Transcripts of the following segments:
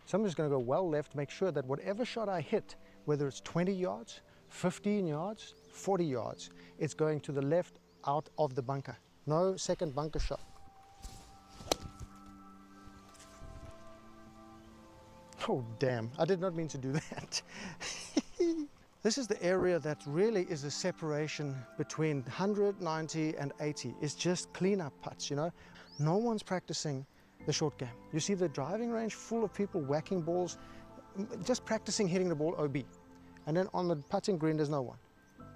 So I'm just going to go well left, make sure that whatever shot I hit, whether it's 20 yards, 15 yards, 40 yards, it's going to the left out of the bunker. No second bunker shot. Oh damn, I did not mean to do that. This is the area that really is a separation between 100, 90 and 80. It's just cleanup putts, you know. No one's practicing the short game. You see the driving range full of people whacking balls, just practicing hitting the ball OB. And then on the putting green, there's no one.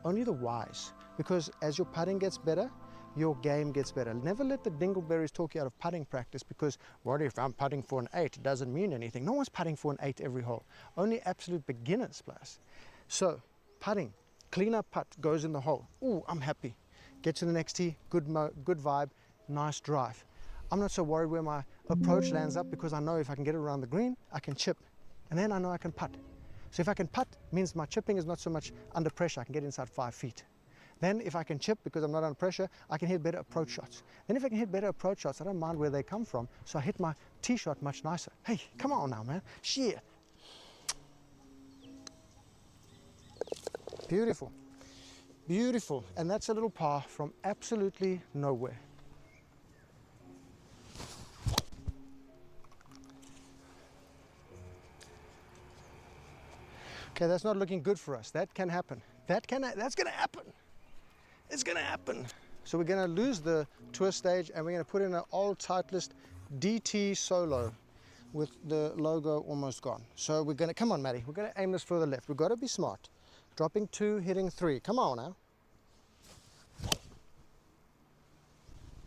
Only the wise. Because as your putting gets better, your game gets better. Never let the dingleberries talk you out of putting practice, because what if I'm putting for an 8? It doesn't mean anything. No one's putting for an 8 every hole. Only absolute beginners plus. So putting, clean up putt goes in the hole. Ooh, I'm happy. Get to the next tee, good vibe, nice drive. I'm not so worried where my approach lands up, because I know if I can get it around the green, I can chip. And then I know I can putt. So if I can putt, means my chipping is not so much under pressure. I can get inside 5 feet. Then if I can chip because I'm not under pressure, I can hit better approach shots. Then if I can hit better approach shots, I don't mind where they come from, so I hit my tee shot much nicer. Hey, come on now, man. Shit. Beautiful. Beautiful. And that's a little par from absolutely nowhere. Okay, that's not looking good for us. That can happen. That's gonna happen. It's gonna happen. So we're gonna lose the tour stage, and we're gonna put in an old Titleist DT Solo with the logo almost gone. So we're gonna, come on Matty, we're gonna aim this further left. We've gotta be smart. Dropping 2, hitting 3. Come on now.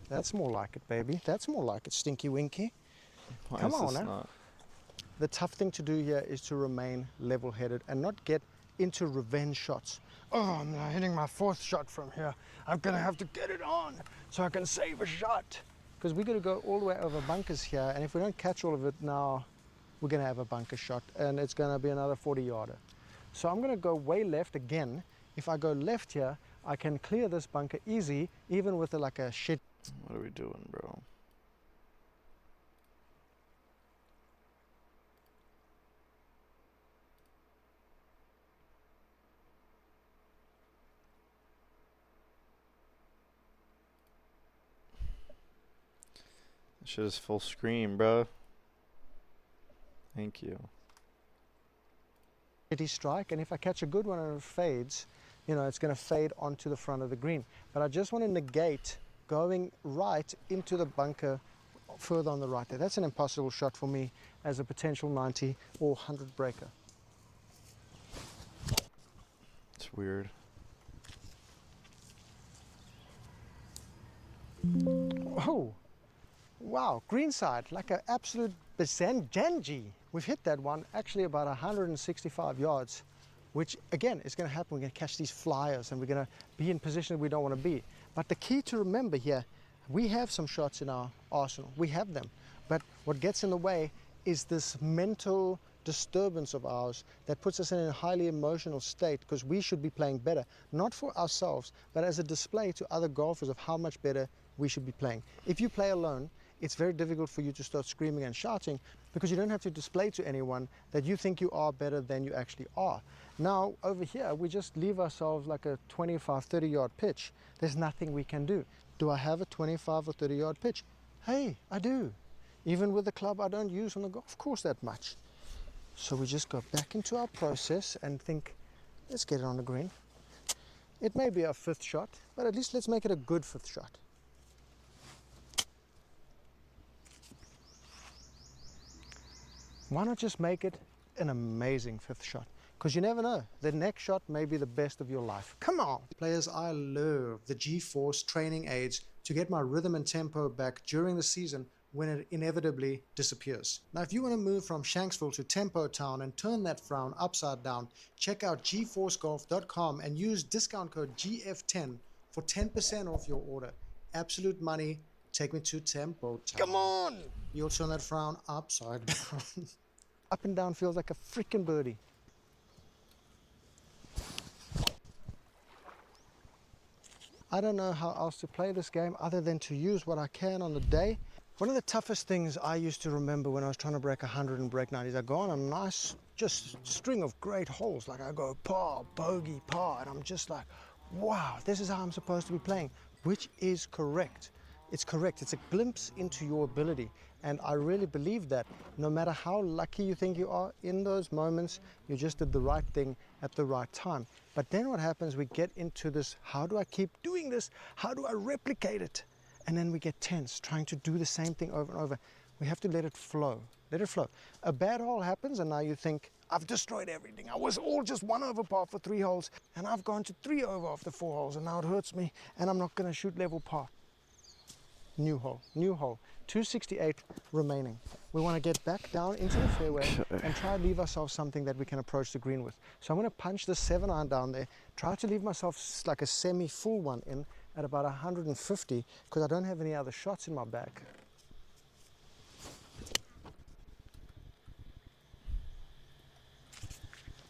That's more like it, baby. That's more like it, Stinky Winky. Come on now. Not? The tough thing to do here is to remain level-headed and not get into revenge shots. Oh, I'm now hitting my 4th shot from here. I'm gonna have to get it on so I can save a shot. Because we're gonna go all the way over bunkers here, and if we don't catch all of it now, we're gonna have a bunker shot, and it's gonna be another 40-yarder. So I'm gonna go way left again. If I go left here, I can clear this bunker easy, even with like a shit. What are we doing, bro? Shit is full screen, bro. Thank you. Strike, and if I catch a good one and it fades, you know, it's going to fade onto the front of the green. But I just want to negate going right into the bunker further on the right there. That's an impossible shot for me as a potential 90 or 100 breaker. It's weird. Oh, wow, greenside, like an absolute Janji. We've hit that one actually about 165 yards, which again is going to happen. We're going to catch these flyers and we're going to be in position we don't want to be. But the key to remember here, we have some shots in our arsenal. We have them. But what gets in the way is this mental disturbance of ours that puts us in a highly emotional state, because we should be playing better, not for ourselves, but as a display to other golfers of how much better we should be playing. If you play alone, it's very difficult for you to start screaming and shouting, because you don't have to display to anyone that you think you are better than you actually are. Now, over here, we just leave ourselves like a 25, 30-yard pitch. There's nothing we can do. Do I have a 25 or 30-yard pitch? Hey, I do. Even with the club I don't use on the golf course that much. So we just go back into our process and think, let's get it on the green. It may be our 5th shot, but at least let's make it a good 5th shot. Why not just make it an amazing 5th shot? Because you never know, the next shot may be the best of your life. Come on! Players, I love the G-Force training aids to get my rhythm and tempo back during the season when it inevitably disappears. Now, if you want to move from Shanksville to Tempo Town and turn that frown upside down, check out gforcegolf.com and use discount code GF10 for 10% off your order. Absolute money. Take me to Tempo Town. Come on! You'll turn that frown upside down. Up and down feels like a freaking birdie. I don't know how else to play this game other than to use what I can on the day One of the toughest things I used to remember when I was trying to break 100 and break 90s, I go on a nice just string of great holes. Like I go par, bogey, par, and I'm just like, wow, this is how I'm supposed to be playing, which is correct. It's correct. It's a glimpse into your ability. And I really believe that no matter how lucky you think you are, in those moments, you just did the right thing at the right time. But then what happens, we get into this, how do I keep doing this? How do I replicate it? And then we get tense, trying to do the same thing over and over. We have to let it flow. Let it flow. A bad hole happens and now you think, I've destroyed everything. I was all just 1 over par for 3 holes and I've gone to 3 over after 4 holes and now it hurts me and I'm not going to shoot level par. New hole, 268 remaining. We want to get back down into the fairway and try to leave ourselves something that we can approach the green with. So I'm going to punch the 7-iron down there, try to leave myself like a semi-full one in at about 150 because I don't have any other shots in my bag.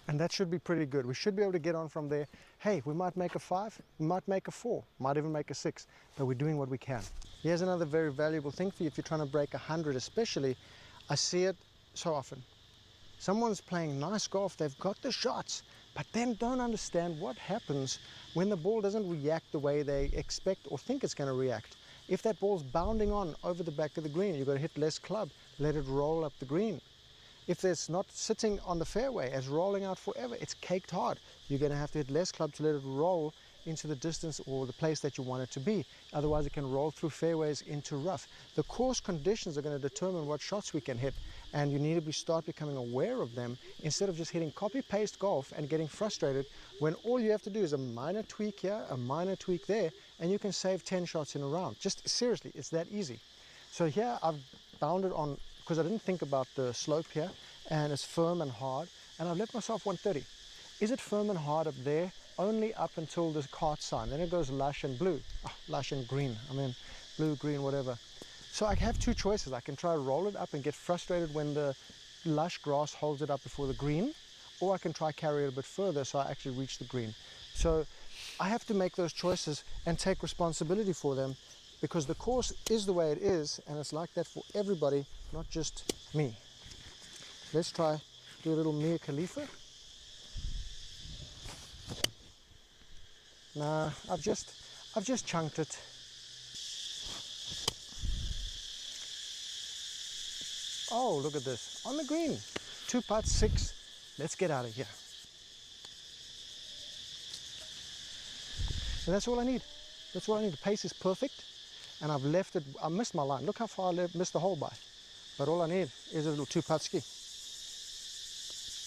And that should be pretty good. We should be able to get on from there. Hey, we might make a 5, we might make a 4, might even make a 6, but we're doing what we can. Here's another very valuable thing for you if you're trying to break 100 especially. I see it so often. Someone's playing nice golf, they've got the shots, but then don't understand what happens when the ball doesn't react the way they expect or think it's going to react. If that ball's bounding on over the back of the green, you've got to hit less club, let it roll up the green. If it's not sitting on the fairway, it's rolling out forever, it's caked hard. You're going to have to hit less club to let it roll into the distance or the place that you want it to be. Otherwise it can roll through fairways into rough. The course conditions are going to determine what shots we can hit, and you need to start becoming aware of them instead of just hitting copy-paste golf and getting frustrated when all you have to do is a minor tweak here, a minor tweak there, and you can save 10 shots in a round. Just seriously, it's that easy. So here I've bounded on, because I didn't think about the slope here, and it's firm and hard, and I've left myself 130. Is it firm and hard up there? Only up until this cart sign. Then it goes lush and blue. Oh, lush and green. I mean, blue, green, whatever. So I have two choices. I can try to roll it up and get frustrated when the lush grass holds it up before the green, or I can try carry it a bit further so I actually reach the green. So I have to make those choices and take responsibility for them, because the course is the way it is, and it's like that for everybody, not just me. Let's try do a little Mia Khalifa. Nah, I've just chunked it. Oh, look at this. On the green. 2 putts, 6. Let's get out of here. And that's all I need. That's all I need. The pace is perfect. And I've left it, I missed my line. Look how far I missed the hole by. But all I need is a little 2-putt ski.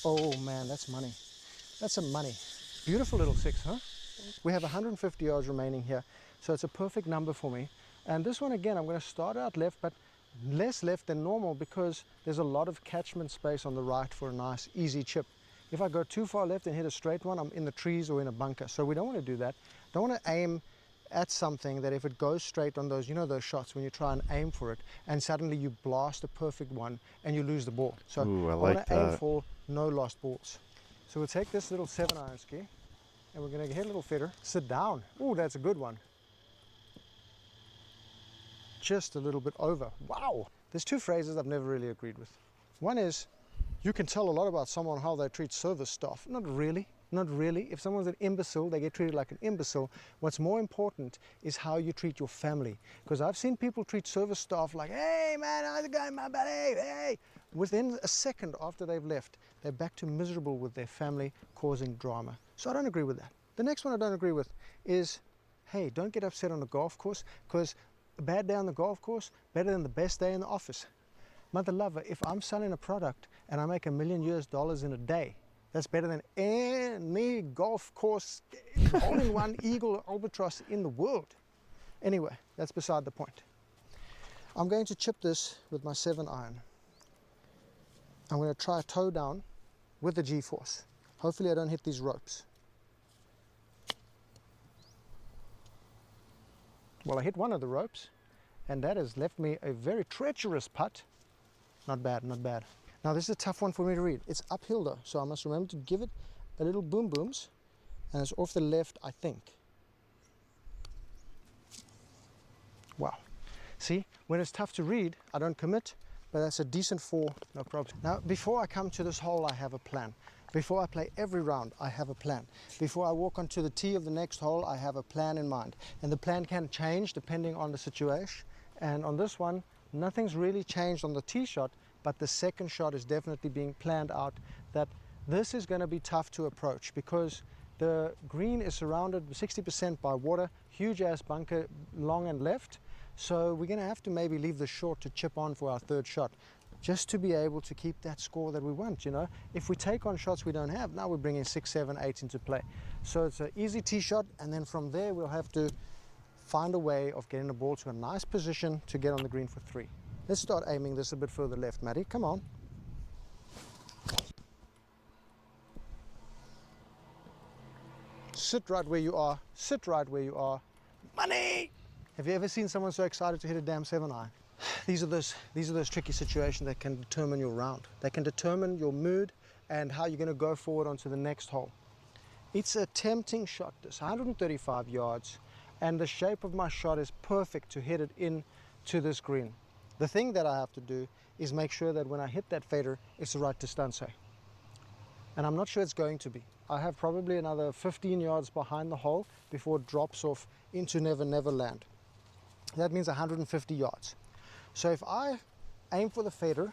Oh man, that's money. That's some money. Beautiful little 6, huh? We have 150 yards remaining here, so it's a perfect number for me. And this one again, I'm going to start out left, but less left than normal because there's a lot of catchment space on the right for a nice easy chip. If I go too far left and hit a straight one, I'm in the trees or in a bunker. So we don't want to do that. Don't want to aim at something that if it goes straight on those, you know, those shots when you try and aim for it and suddenly you blast a perfect one and you lose the ball. So ooh, I want like to aim that. for no lost balls. So we'll take this little 7-iron ski and we're going to hit a little feather, sit down. Oh, that's a good one. Just a little bit over. Wow. There's two phrases I've never really agreed with. One is, you can tell a lot about someone how they treat service staff. Not really. Not really. If someone's an imbecile, they get treated like an imbecile. What's more important is how you treat your family. Because I've seen people treat service staff like, hey man, how's it going, my buddy? Hey. Within a second after they've left, they're back to miserable with their family, causing drama. So I don't agree with that. The next one I don't agree with is, hey, don't get upset on the golf course, because a bad day on the golf course, better than the best day in the office. Mother lover, if I'm selling a product and I make $1 million in a day, that's better than any golf course, all-in-one Eagle Albatross in the world. Anyway, that's beside the point. I'm going to chip this with my 7-iron. I'm going to try a toe down with the G-force. Hopefully I don't hit these ropes. Well, I hit one of the ropes, and that has left me a very treacherous putt. Not bad, not bad. Now this is a tough one for me to read. It's uphill though, so I must remember to give it a little boom booms, and it's off the left, I think. Wow. See, when it's tough to read, I don't commit, but that's a decent 4, no problem. Now, before I come to this hole, I have a plan. Before I play every round, I have a plan. Before I walk onto the tee of the next hole, I have a plan in mind. And the plan can change depending on the situation. And on this one, nothing's really changed on the tee shot, but the second shot is definitely being planned out, that this is going to be tough to approach because the green is surrounded 60% by water, huge ass bunker long and left. So we're going to have to maybe leave this short to chip on for our third shot, just to be able to keep that score that we want, you know. If we take on shots we don't have, now we're bringing 6, 7, 8 into play. So it's an easy tee shot, and then from there we'll have to find a way of getting the ball to a nice position to get on the green for 3. Let's start aiming this a bit further left, Matty. Come on. Sit right where you are. Sit right where you are. Money! Have you ever seen someone so excited to hit a damn 7-iron? These are those tricky situations that can determine your round. They can determine your mood and how you're going to go forward onto the next hole. It's a tempting shot, this 135 yards, and the shape of my shot is perfect to hit it into this green. The thing that I have to do is make sure that when I hit that fader, it's the right distance. And I'm not sure it's going to be. I have probably another 15 yards behind the hole before it drops off into Never Never Land. That means 150 yards. So if I aim for the fader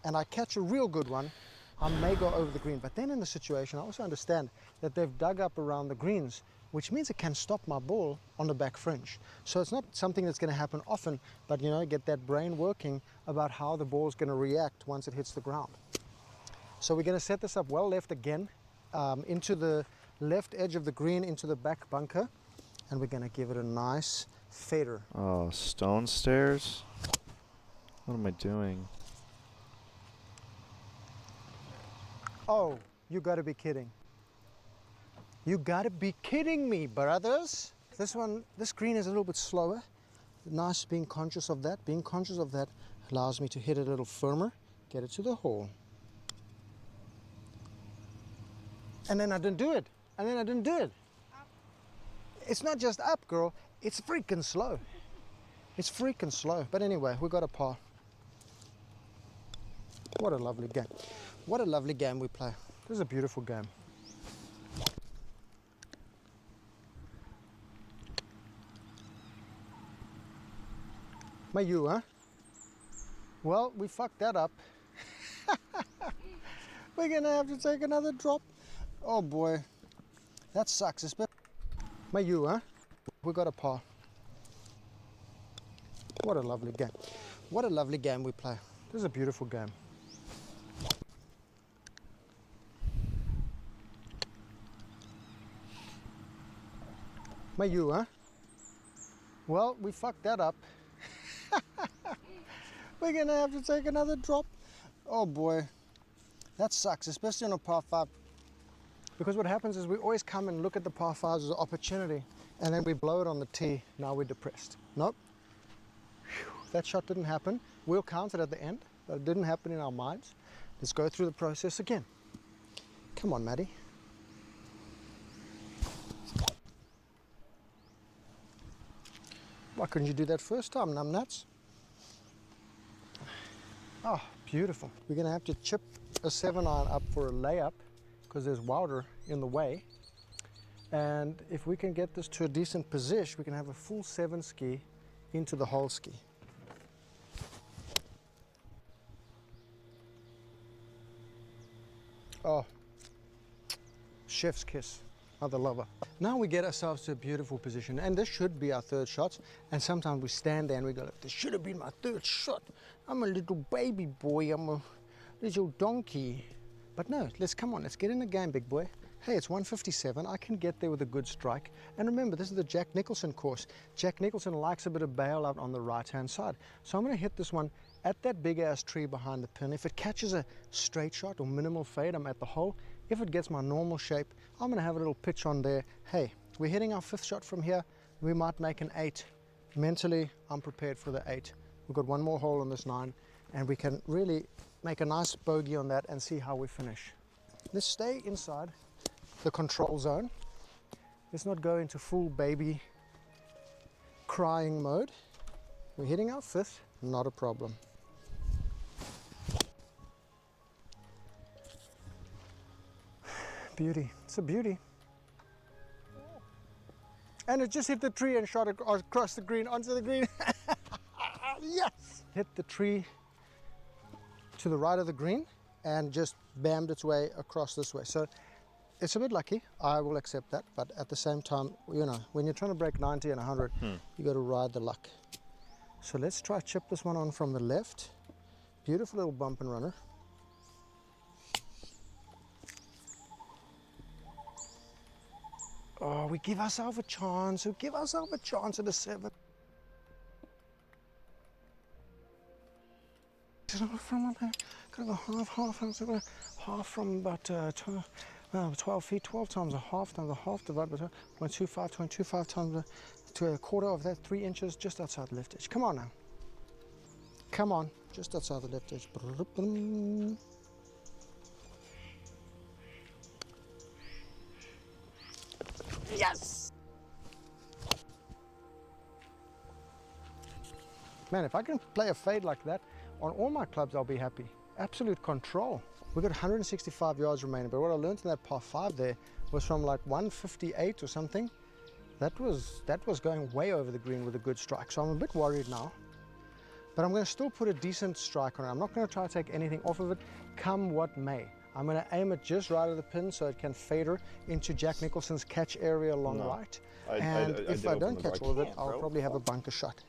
and I catch a real good one, I may go over the green. But then in the situation, I also understand that they've dug up around the greens, which means it can stop my ball on the back fringe. So it's not something that's going to happen often, but you know, get that brain working about how the ball is going to react once it hits the ground. So we're going to set this up well left again, into the left edge of the green, into the back bunker, and we're going to give it a nice fader. Oh, stone stairs? What am I doing? Oh, you gotta be kidding. You gotta be kidding me, brothers. This green is a little bit slower. Nice being conscious of that. Being conscious of that allows me to hit it a little firmer, get it to the hole. And then I didn't do it. And then I didn't do it. It's not just up, girl. It's freaking slow. It's freaking slow. But anyway, we got a par. What a lovely game. What a lovely game we play. This is a beautiful game. My you, huh? Well, we fucked that up. We're gonna have to take another drop. Oh boy, that sucks. My you, huh? We got a par. What a lovely game. What a lovely game we play. This is a beautiful game. My you, huh? Well, we fucked that up. We're gonna have to take another drop. Oh boy, that sucks, especially on a par 5. Because what happens is we always come and look at the par 5s as an opportunity, and then we blow it on the tee. Now we're depressed. Nope. Whew, that shot didn't happen. We'll count it at the end, but it didn't happen in our minds. Let's go through the process again. Come on, Maddie. Why couldn't you do that first time, numbnuts? Oh, beautiful. We're gonna have to chip a 7-iron up for a layup because there's water in the way. And if we can get this to a decent position, we can have a full 7 ski into the hole ski. Oh, chef's kiss. Mother lover. Now we get ourselves to a beautiful position, and this should be our third shot. And sometimes we stand there and we go, this should have been my third shot. I'm a little baby boy, I'm a little donkey. But no, let's get in the game, big boy. Hey, it's 157, I can get there with a good strike. And remember, this is the Jack Nicholson course. Jack Nicholson likes a bit of bailout on the right-hand side. So I'm gonna hit this one at that big ass tree behind the pin. If it catches a straight shot or minimal fade, I'm at the hole. If it gets my normal shape, I'm gonna have a little pitch on there. Hey, we're hitting our 5th shot from here. We might make an 8. Mentally, I'm prepared for the 8. We've got one more hole on this 9, and we can really make a nice bogey on that and see how we finish. Let's stay inside the control zone. Let's not go into full baby crying mode. We're hitting our 5th, not a problem. Beauty, it's a beauty. And it just hit the tree and shot across the green, onto the green. Yes! Hit the tree to the right of the green and just bammed its way across this way. So it's a bit lucky, I will accept that, but at the same time, you know, when you're trying to break 90 and 100, you got to ride the luck. So let's try chip this one on from the left. Beautiful little bump and runner. Oh, we give ourselves a chance. We give ourselves a chance at a 7. From gonna go half from about 12 feet, 12 times a half divided by 0.25 times to a quarter of that, 3 inches, just outside the left edge. Come on now. Come on, just outside the left edge. Yes! Man, if I can play a fade like that on all my clubs, I'll be happy. Absolute control. We've got 165 yards remaining, but what I learned in that par 5 there was from like 158 or something. That was going way over the green with a good strike. So I'm a bit worried now, but I'm going to still put a decent strike on it. I'm not going to try to take anything off of it, come what may. I'm going to aim it just right of the pin so it can fader into Jack Nicholson's catch area along right. And if I don't catch all of it, I'll probably have a bunker shot.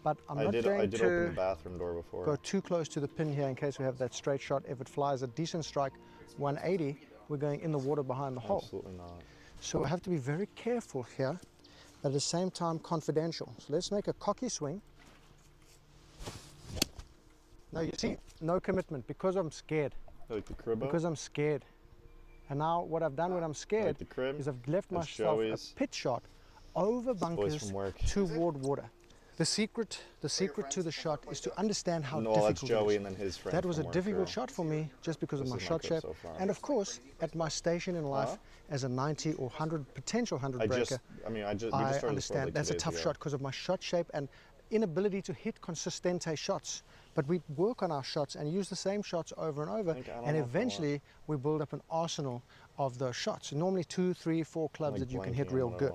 But I'm not going open the bathroom door before. Go too close to the pin here in case we have that straight shot. If it flies a decent strike, 180, we're going in the water behind the hole. Absolutely not. So I have to be very careful here, but at the same time confidential. So let's make a cocky swing. No, you see, no commitment because I'm scared. Like the crib? Because I'm scared. And now what I've done when I'm scared is I've left myself a pitch shot over bunkers toward water. The secret to the shot is to understand how difficult that's Joey it is. and then his friend. That was a difficult shot for me just because of my shot shape. And of course, at my station in life as a 90 or 100, potential 100 breaker, I understand that's a tough shot because of my shot shape and inability to hit consistente shots. But we work on our shots and use the same shots over and over, and eventually we build up an arsenal of those shots. Normally 2, 3, 4 clubs that you can hit real good.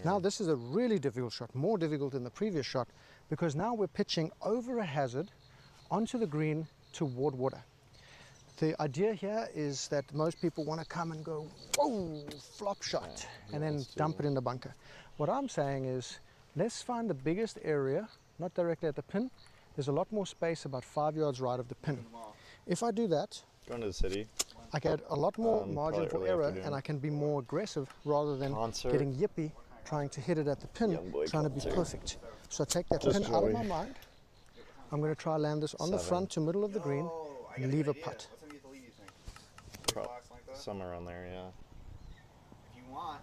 Now this is a really difficult shot, more difficult than the previous shot, because now we're pitching over a hazard onto the green toward water. The idea here is that most people want to come and go, whoa, flop shot, and then dump it in the bunker. What I'm saying is, let's find the biggest area, not directly at the pin. There's a lot more space about 5 yards right of the pin. If I do that, going to the city, I get a lot more margin for error and I can be more aggressive rather than getting yippy trying to hit it at the pin, trying to be perfect. So I take that pin out of my mind. I'm going to try land this on the front to middle of the green and leave a putt. Somewhere around there, yeah. If you want.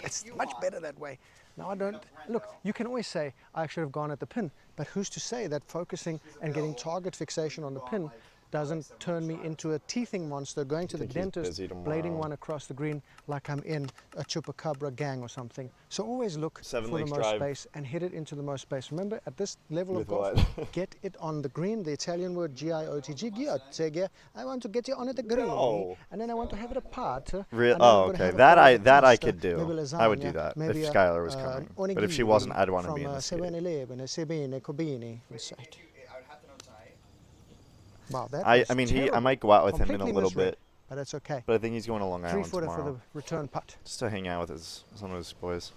It's much better that way. Now I don't, look, you can always say, I should have gone at the pin, but who's to say that focusing and getting target fixation on the pin doesn't turn me into a teething monster going to the dentist, blading one across the green like I'm in a chupacabra gang or something. So always look for the most space and hit it into the most space. Remember, at this level of golf, get it on the green, the Italian word G-I-O-T-G, Giotteghe. I want to get you on at the green, and then I want to have it apart. Oh, okay, that I could do. I would do that if Skylar was coming. But if she wasn't, I'd want to be in the skate. Wow, that I mean, I might go out with him in a little bit. But that's okay. But I think he's going to Long Island tomorrow. 3-footer for the return putt. Just to hang out with some of his boys.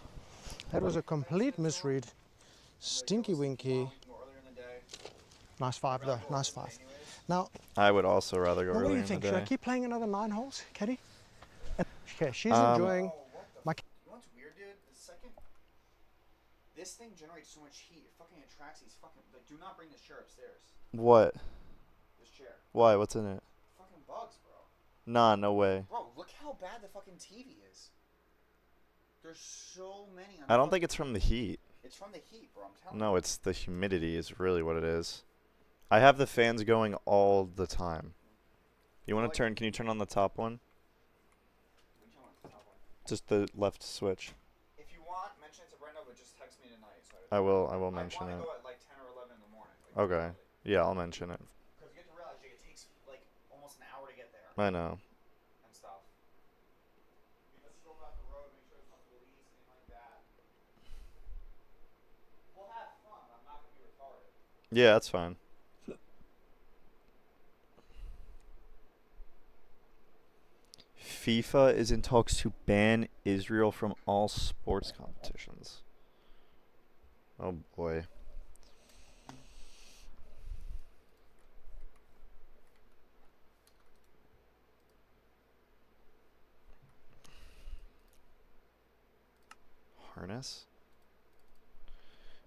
That was a complete misread. Stinky winky. Nice 5 though, nice 5. Now, I would also rather go what do earlier you in the think? day. Should I keep playing another 9 holes, Caddy? Okay, she's enjoying my... You know what's weird, dude? The second... This thing generates so much heat. It fucking attracts these fucking... Like, do not bring this chair upstairs. What? This chair. Why? What's in it? Fucking bugs, bro. Nah, no way. Bro, look how bad the fucking TV is. There's so many. I don't think it's from the heat. It's from the heat, bro. I'm telling you. No, it's the humidity is really what it is. I have the fans going all the time. You want to turn? Can you turn on the top one? Which one? Top one. Just the left switch. If you want, mention it to Brenda, but just text me tonight so I I will I mention want to it. go at like 10 or 11 in the morning. Like, Okay. Yeah, I'll mention it. because you have to realize, Jake, it takes like almost an hour to get there I know. and stuff. You just stroll out the road, make sure there's no police, anything like that. We'll have fun. I'm not gonna be retarded. Yeah, that's fine. FIFA is in talks to ban Israel from all sports competitions. Oh boy. Harness?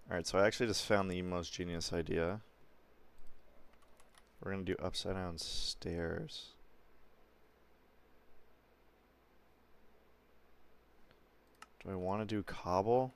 Alright, so I actually just found the most genius idea. We're gonna do upside down stairs. Do I want to do cobble?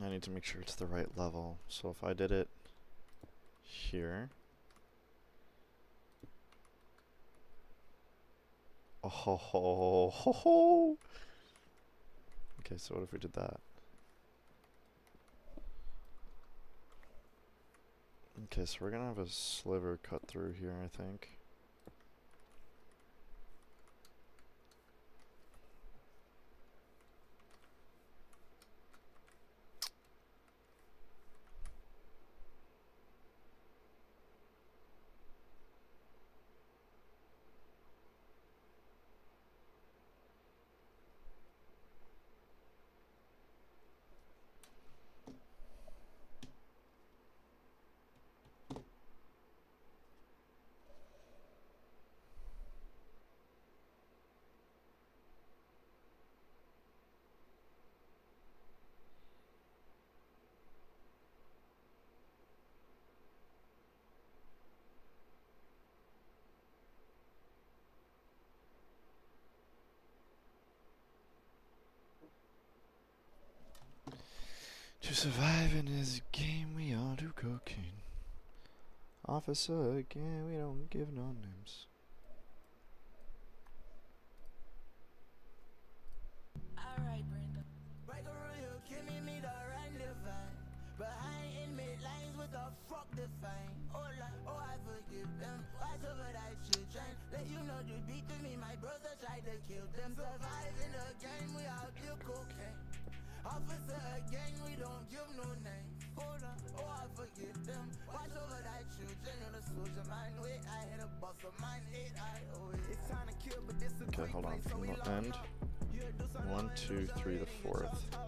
I need to make sure it's the right level. So if I did it here. Oh ho ho ho ho. Okay, so what if we did that? Okay, so we're gonna have a sliver cut through here, I think. To survive in this game, we all do cocaine. Officer, again, we don't give no names. Alright, Brenda. Break a rule, give me the right divine. Behind inmate lines with the fuck define. Oh, I forgive them. Watch over that children. Let you know you beat to me, my brother tried to kill them. Survive in the game, we all do cocaine. Officer again, we don't give no name. Hold on, oh I forgive them. Watch over that children on the soldier mind. Wait, I hit a bus of mine. It's time to kill, but this is Okay, hold on from the end. 1, 2, 3, the fourth. 1,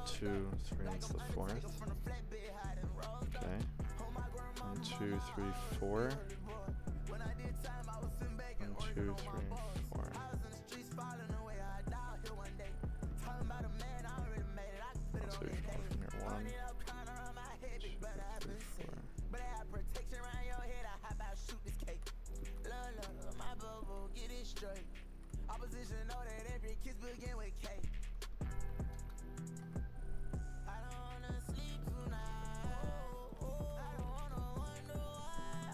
2, 3, it's the fourth. Okay. 1, 2, 3, 4. 1, 2, 3, 4. So we can go from here. 1, 2, 3, 4. But I have protection around your head. I hop out, shoot this cake. Love, my bubble, get it straight. Opposition know that every kiss begin with K. I don't wanna sleep tonight. I don't wanna wonder why.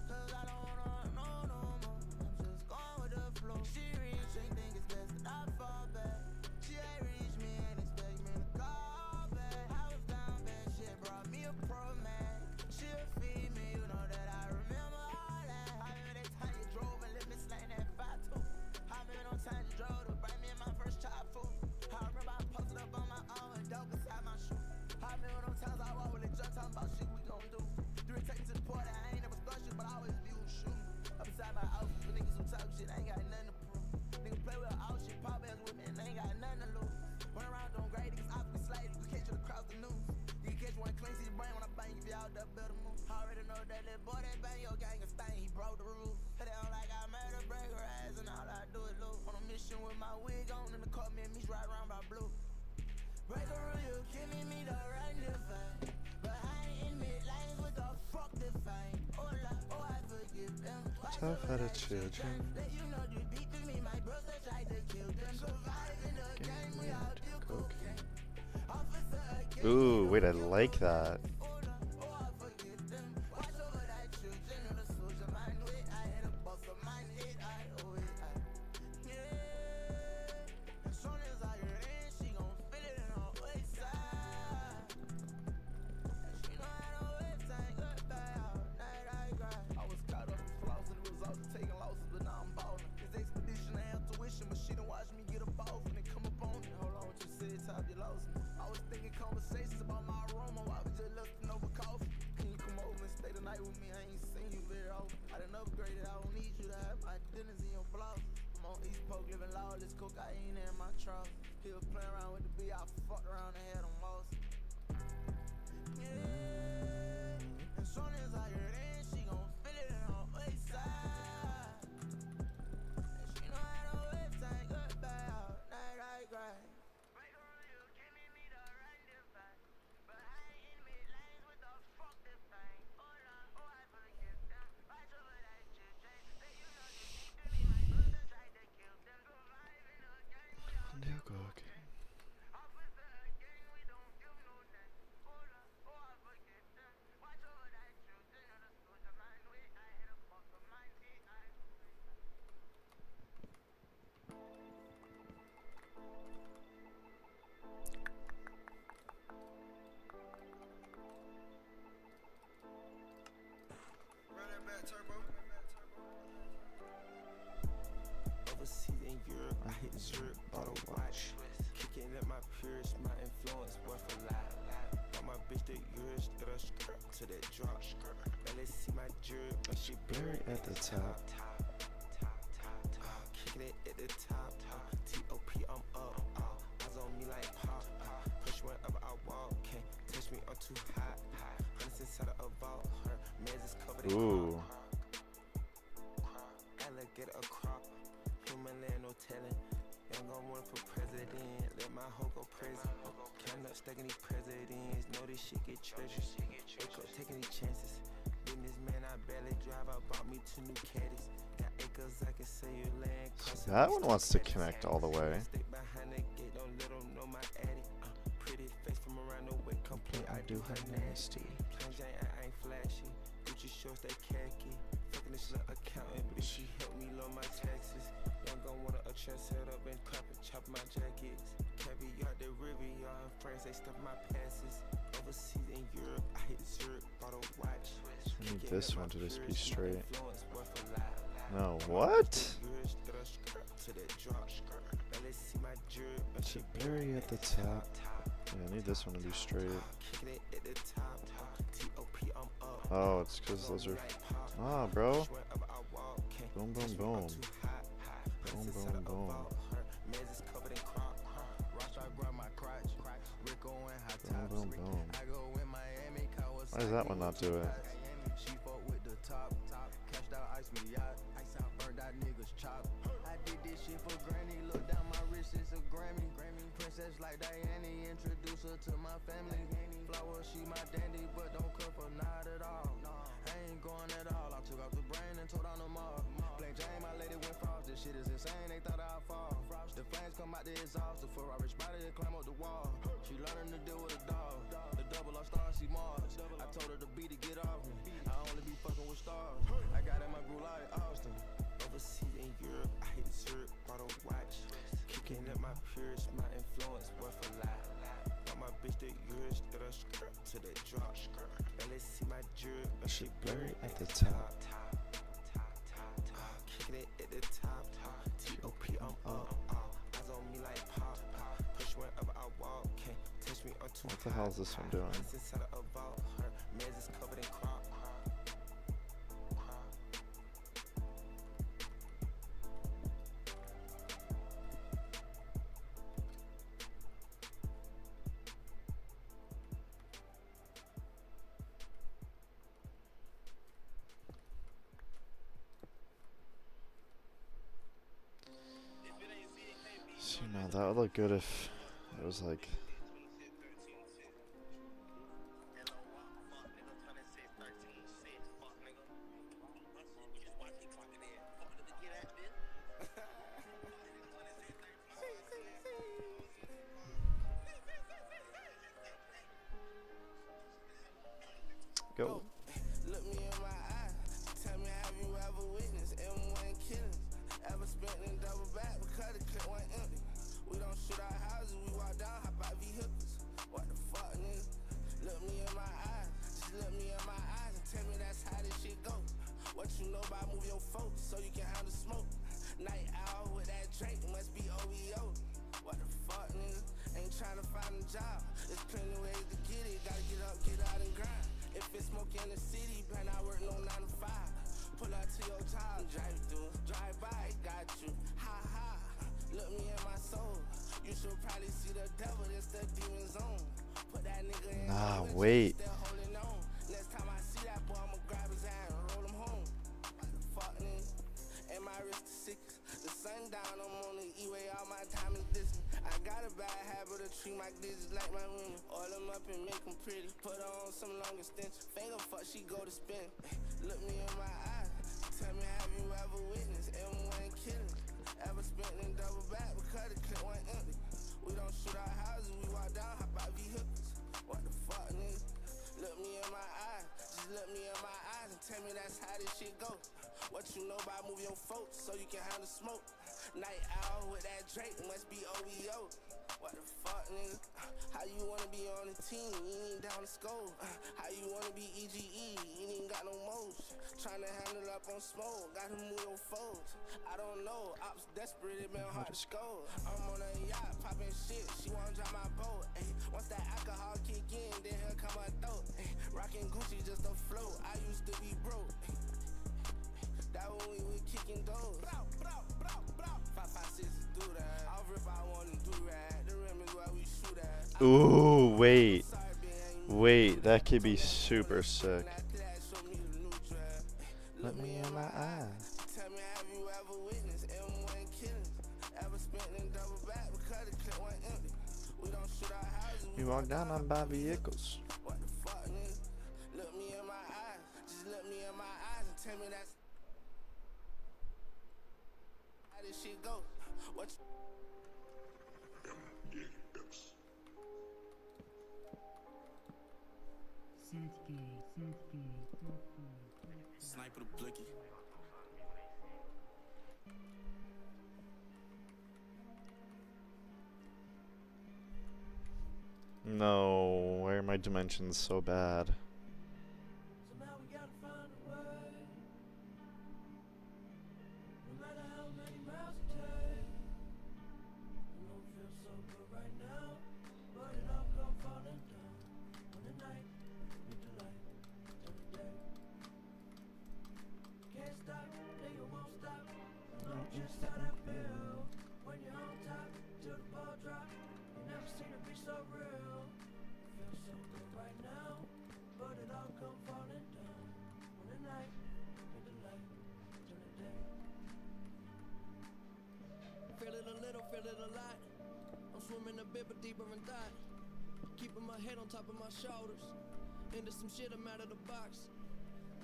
'Cause I don't wanna know no more. I'm just going with the flow. She reach, ain't think it's best that I fall back. She ain't reach me and expect me to call back. I was down bad, shit brought me a pro man. She'll feed me, you know that I remember all that. I remember that time you drove and let me slang that 5-2. I remember no time you drove to bring me my first child food. I remember I posted up on my own and dope beside my shoe. I remember no times I walk with a drunk talking about shit we gon' do. Three take me to the party, I ain't never start shit, but I always be with shooting. Up beside my outfit for niggas who talk shit, I ain't got nothing to prove. Nigga play with all shit, pop ass with me, and they ain't got nothing to lose. Run around doing great, niggas off me slide, you can catch it across the news. You can catch one clean, see the brain when I bang, if y'all that better move. I already know that little boy that bang your gang a stain, he broke the rules. They don't like I made a break her ass, and all I do is lose. On a mission with my wig on, in the car, me and me right around by blue. Break a rule, you giving me the right divine. Behind inmate lines with the fuck define. Oh, I forgive them. Tough-headed children. Let you know you beat to me, my brother tried to kill them. Survive in the game. Ooh, wait, I like that. Overseas in Europe, I hit Zurich, bought a watch. Kicking at my peers, my influence worth a lot. Got my bitch the yours, that a skirt to that drop. Now let's see my jerk, but she blurry at the top. Kicking it at the top. T.O.P. I'm up. Eyes on me like pop. Push wherever I walk, can't touch me, I'm too hot. Honest inside of a vault, her man's is covered in Ooh. alligator a crop. Human land, no telling. Ain't gon' run for president. Let my hoe go present. Can't up stacking these presidents. Know this shit get treasures. Wake up taking these chances. Businessman, I barely drive. I bought me 2 new caddies. Got acres, I can sell you land. That one wants to connect all the way. Stick behind the gate, don't let them know my addy. Pretty face from around the way. Complain, I do her nasty. Plain Jane, I ain't flashy. Gucci shorts, they khaki. Fucking this little accountant, bitch, she helped me load my taxes. Young gon' want a chest set up and clap and chop my jackets. Caviar, the Riviera, France, they stuff my passes. Overseas in Europe, I hit Zurich, bought a watch. I need this one to just be straight. No, what? Is it blurry at the top? Yeah, I need this one to be straight. Oh, it's because those are... Ah, bro. Boom, boom, boom. Boom, boom, boom. Boom, boom, boom. Why does that one not do it? I did this shit for granny. Look down my wrist, it's a Grammy. Princess like Diana, introduce her to my family. Flower, she my dandy, but don't cuff her, not at all. I ain't going at all. I took off the brain and tore down the mall. Plain Jane, my lady went frost. This shit is insane, they thought I'd fall. The flames come out the exhaust. The Ferrari spider to climb up the wall. She learning to deal with a dog. The double R star, she Mars. I told her to beat to get off me. I only be fucking with stars. I got in my groove like Austin. Overseas in Europe, I hit Zurich, bought a watch. Kicking at my peers, my influence worth a lot. Got my bitch the yours, that a skirt to that drop. Now let's see my jerk, but she blurry at the top. Kicking it at the top. T.O.P. I'm up. Eyes on me like pop. Push wherever I walk, can't touch me, I'm too hot. What the hell is this one doing? Inside of a vault, her man's is covered in crop. See, now that would look good if it was like... job. There's plenty ways to get it. Gotta get up, get out and grind. If it's smoke in the city, plan I work no 9 to 5. Pull out to your child, drive through, drive by, got you. Ha ha, look me in my soul. You should probably see the devil, it's the demon zone. Put that nigga in Nah, the wait. still holding on. Next time I see that boy, I'ma grab his hand and roll him home. Fuck nigga, and my wrist is sick. The sun down, I'm on the E-way, all my time is distant. I got a bad habit of treat my digits like my women. Oil them up and make them pretty. Put her on some long extension. Finger fuck, she go to spin. Look me in my eyes. Tell me, have you ever witnessed M1 killing? Ever spent in double back because the clip went empty? We don't shoot our houses, we walk down, hop out vehicles. What the fuck, nigga? Look me in my eyes. Just look me in my eyes and tell me that's how this shit go. What you know about move your folks so you can handle smoke? Night owl with that Drake must be OEO. What the fuck, nigga? How you wanna be on the team? You ain't down the scope. How you wanna be EGE? You ain't got no motion. Tryna handle up on smoke. Gotta move your foes. I don't know. Ops desperate, it been hard to score. I'm on a yacht, popping shit. She wanna drive my boat. Ay, once that alcohol kick in, then here come a throat. Ay, rockin' Gucci just a float. I used to be broke. Ay, that when we were kicking doors. 556 do that. I'll rip I wanna do that. The rim is where we shoot at. Ooh, wait. Wait, that could be super sick. Let me in my eyes. Tell me, have you ever witnessed M1 killings? Ever spent in double back because the clip went empty? We don't shoot our houses. We walk down on by vehicles. What the fuck, nigga? Look me in my eyes. Just look me in my eyes and tell me that's how this shit go. What you Sniper the blicky. No, why are my dimensions so bad? So now we gotta find a way. No matter how many miles it takes. I know it feels so good right now, but it all come falling down. When the night meet the light, turn the day. Can't stop, nigga won't stop. I know just how that feel. When you're on top, till the ball drop. You never seen it be so real. Feels so good right now, but it all come falling down. When the night meet the light, turn the day. Feel it a little, feel it a lot. I'm swimming a bit, but deeper in thought. Keeping my head on top of my shoulders. Into some shit, I'm out of the box.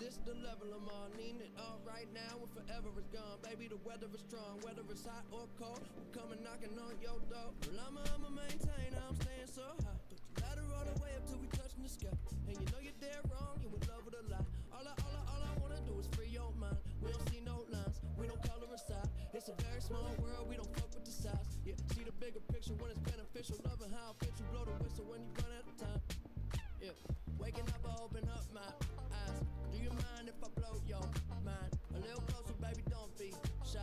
This the level I'm on, needing it all right now and forever is gone. Baby, the weather is strong, whether it's hot or cold. I'm coming knocking on your door. Well, I'ma maintain, I'm staying so high. Put your ladder all the way up till we touching the sky. And you know you're dead wrong, you in love with a lie. All I wanna do is free your mind. We don't see no lines, we don't color a side. It's a very small world, we don't fuck with the size. Yeah, see the bigger picture when it's beneficial. Loving how it fits you, blow the whistle when you run out of time. Yeah, waking up, I open up my eyes. Do you mind if I blow your mind? A little closer, baby, don't be shy.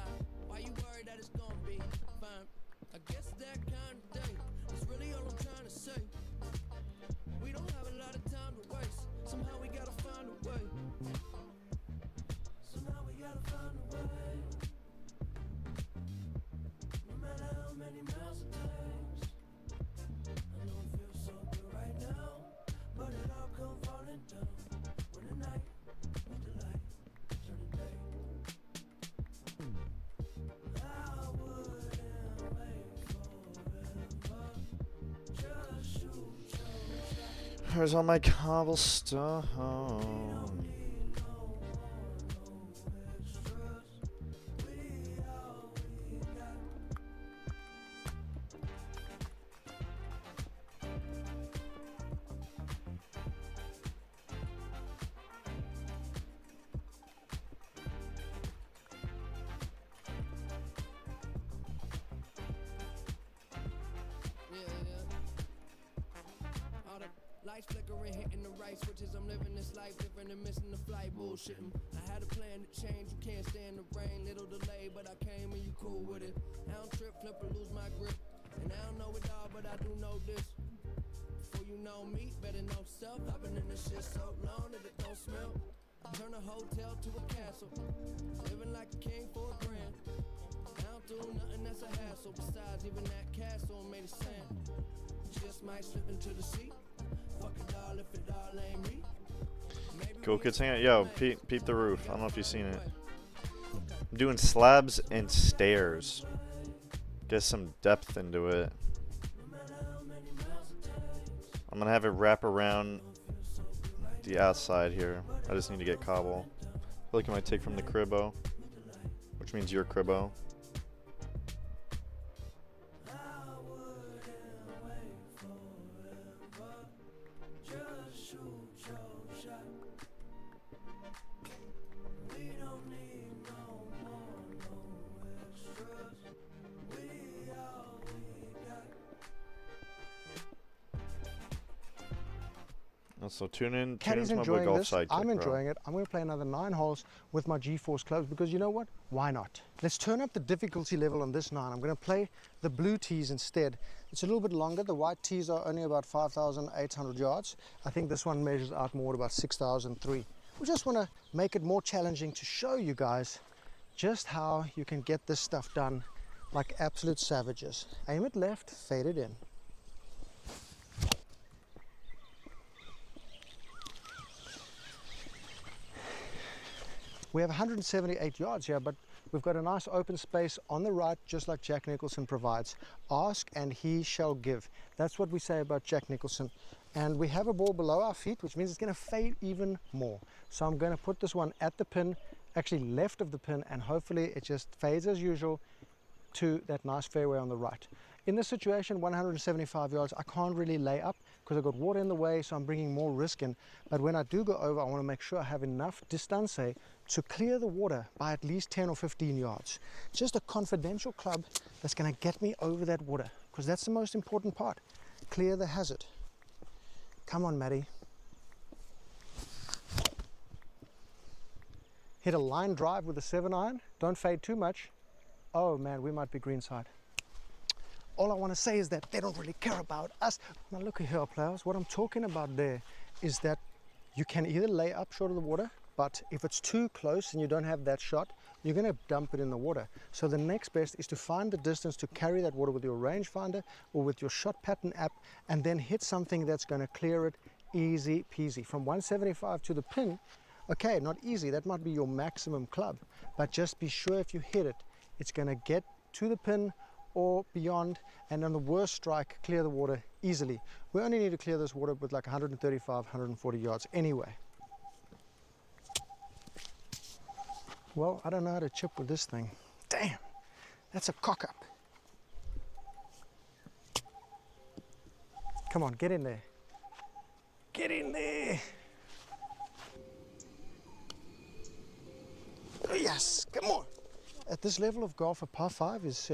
Why you worried that it's gonna be fine? I guess that kind of day is really all I'm trying to say. We don't have a lot of time to waste. Somehow we gotta find a way. Somehow we gotta find a way. No matter how many miles it takes. I know it feels so good right now, but it all come falling down. When the night meet the light, turn the day. I wouldn't wait forever. Just shoot your shot. Where's all my cobblestone? Need no extras. We all we got. All the lights flickering, hitting the right switches. I'm living this life different and missing the flight. Bullshitting. I had a plan to change. You can't stand the rain. Little delay, but I came and you cool with it. I don't trip, flip, or lose my grip. And I don't know it all, but I do know this. you know me, better know self. I've been in this shit so long that it don't smell. Turn a hotel to a castle. Living like a king for a grand. I don't do nothing that's a hassle. Besides, even that castle made of sand. Just might slip into the sea. Fuck it all if it all ain't me. Cool kids hang out. Yo, peep the roof. I don't know if you've seen it. I'm doing slabs and stairs. Get some depth into it. I'm gonna have it wrap around the outside here. I just need to get cobble. I feel like it might take from the cribbo, which means your cribbo. So tune in Caddy's to my boy enjoying Golf this. Sidekick, I'm bro. enjoying it. I'm going to play another 9 holes with my G-Force clubs because you know what? Why not? Let's turn up the difficulty level on this 9. I'm going to play the blue tees instead. It's a little bit longer. The white tees are only about 5,800 yards. I think this one measures out more at about 6,003. We just want to make it more challenging to show you guys just how you can get this stuff done like absolute savages. Aim it left, fade it in. We have 178 yards here, but we've got a nice open space on the right, just like Jack Nicholson provides. Ask and he shall give. That's what we say about Jack Nicholson. And we have a ball below our feet, which means it's going to fade even more. So I'm going to put this one at the pin, actually left of the pin, and hopefully it just fades as usual to that nice fairway on the right. In this situation, 175 yards, I can't really lay up because I've got water in the way, so I'm bringing more risk in. But when I do go over, I want to make sure I have enough distance to clear the water by at least 10 or 15 yards. Just a confidential club that's going to get me over that water, because that's the most important part. Clear the hazard. Come on, Matty. Hit a line drive with a 7-iron. Don't fade too much. Oh man, we might be greenside. All I want to say is that they don't really care about us. Now look here, players. What I'm talking about there is that you can either lay up short of the water, but if it's too close and you don't have that shot, you're going to dump it in the water. So the next best is to find the distance to carry that water with your rangefinder or with your shot pattern app, and then hit something that's going to clear it easy peasy. From 175 to the pin, okay, not easy. That might be your maximum club, but just be sure if you hit it, it's going to get to the pin or beyond, and on the worst strike, clear the water easily. We only need to clear this water with like 135, 140 yards anyway. Well, I don't know how to chip with this thing. Damn, that's a cock up. Come on, get in there. Get in there. Oh, yes, come on. At this level of golf, a par 5 is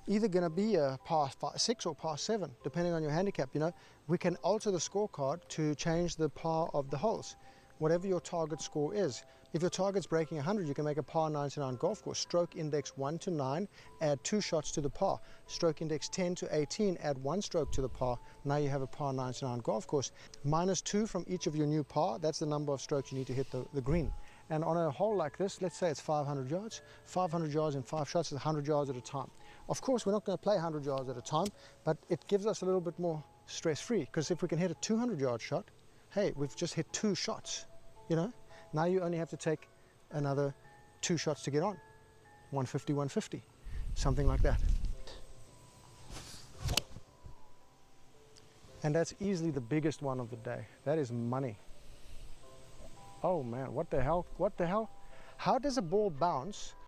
either going to be a par 6 or par 7, depending on your handicap. You know, we can alter the scorecard to change the par of the holes, whatever your target score is. If your target's breaking 100, you can make a par 99 golf course. Stroke index 1 to 9, add 2 shots to the par. Stroke index 10 to 18, add 1 stroke to the par. Now you have a par 99 golf course. -2 from each of your new par, that's the number of strokes you need to hit the green. And on a hole like this, let's say it's 500 yards. 500 yards in 5 shots is 100 yards at a time. Of course, we're not going to play 100 yards at a time, but it gives us a little bit more stress-free, because if we can hit a 200-yard shot, hey, we've just hit 2 shots, you know? Now you only have to take another 2 shots to get on. 150, 150, something like that. And that's easily the biggest one of the day. That is money. Oh man, what the hell? What the hell? How does a ball bounce